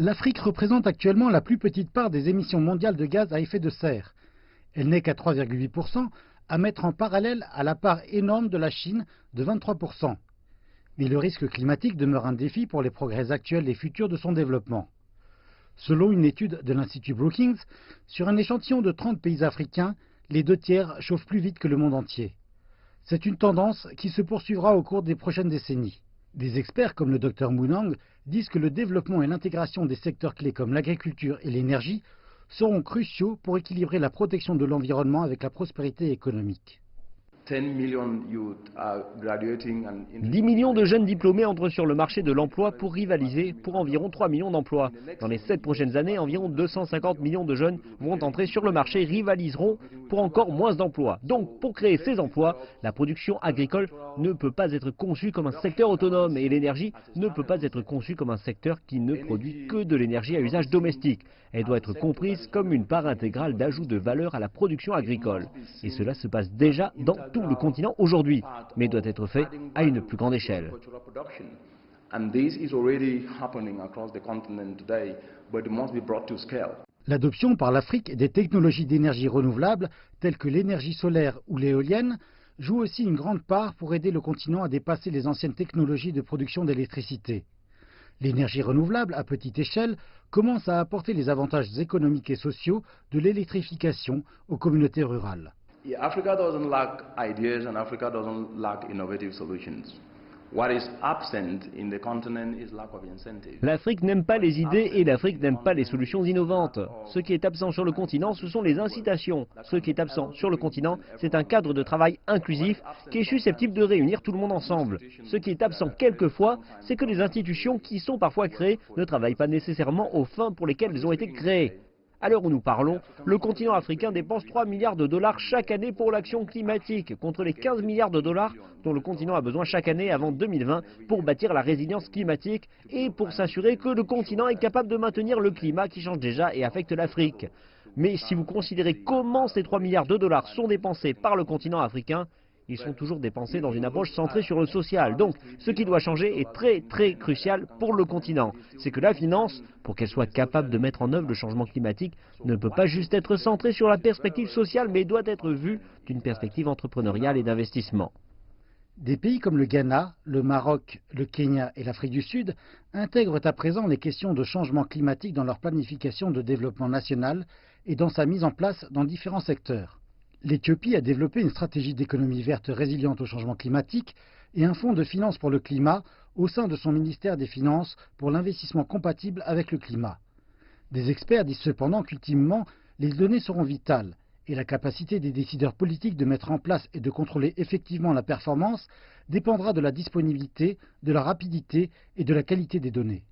L'Afrique représente actuellement la plus petite part des émissions mondiales de gaz à effet de serre. Elle n'est qu'à 3,8%, à mettre en parallèle à la part énorme de la Chine de 23%. Mais le risque climatique demeure un défi pour les progrès actuels et futurs de son développement. Selon une étude de l'Institut Brookings, sur un échantillon de 30 pays africains, les 2/3 chauffent plus vite que le monde entier. C'est une tendance qui se poursuivra au cours des prochaines décennies. Des experts comme le Dr Mounang disent que le développement et l'intégration des secteurs clés comme l'agriculture et l'énergie seront cruciaux pour équilibrer la protection de l'environnement avec la prospérité économique. 10 millions de jeunes diplômés entrent sur le marché de l'emploi pour rivaliser pour environ 3 millions d'emplois. Dans les 7 prochaines années, environ 250 millions de jeunes vont entrer sur le marché et rivaliseront pour encore moins d'emplois. Donc, pour créer ces emplois, la production agricole ne peut pas être conçue comme un secteur autonome et l'énergie ne peut pas être conçue comme un secteur qui ne produit que de l'énergie à usage domestique. Elle doit être comprise comme une part intégrale d'ajout de valeur à la production agricole. Et cela se passe déjà dans tout le continent aujourd'hui, mais doit être fait à une plus grande échelle. L'adoption par l'Afrique des technologies d'énergie renouvelable, telles que l'énergie solaire ou l'éolienne, joue aussi une grande part pour aider le continent à dépasser les anciennes technologies de production d'électricité. L'énergie renouvelable, à petite échelle, commence à apporter les avantages économiques et sociaux de l'électrification aux communautés rurales. Africa doesn't lack ideas and Africa doesn't lack innovative solutions. What is absent in the continent is lack of incentives. L'Afrique n'aime pas les idées et l'Afrique n'aime pas les solutions innovantes. Ce qui est absent sur le continent, ce sont les incitations. Ce qui est absent sur le continent, c'est un cadre de travail inclusif qui est susceptible de réunir tout le monde ensemble. Ce qui est absent quelquefois, c'est que les institutions qui sont parfois créées ne travaillent pas nécessairement aux fins pour lesquelles elles ont été créées. À l'heure où nous parlons, le continent africain dépense 3 milliards de dollars chaque année pour l'action climatique, contre les 15 milliards de dollars dont le continent a besoin chaque année avant 2020 pour bâtir la résilience climatique et pour s'assurer que le continent est capable de maintenir le climat qui change déjà et affecte l'Afrique. Mais si vous considérez comment ces 3 milliards de dollars sont dépensés par le continent africain, ils sont toujours dépensés dans une approche centrée sur le social. Donc, ce qui doit changer est très crucial pour le continent. C'est que la finance, pour qu'elle soit capable de mettre en œuvre le changement climatique, ne peut pas juste être centrée sur la perspective sociale, mais doit être vue d'une perspective entrepreneuriale et d'investissement. Des pays comme le Ghana, le Maroc, le Kenya et l'Afrique du Sud intègrent à présent les questions de changement climatique dans leur planification de développement national et dans sa mise en place dans différents secteurs. L'Éthiopie a développé une stratégie d'économie verte résiliente au changement climatique et un fonds de finances pour le climat au sein de son ministère des Finances pour l'investissement compatible avec le climat. Des experts disent cependant qu'ultimement, les données seront vitales et la capacité des décideurs politiques de mettre en place et de contrôler effectivement la performance dépendra de la disponibilité, de la rapidité et de la qualité des données.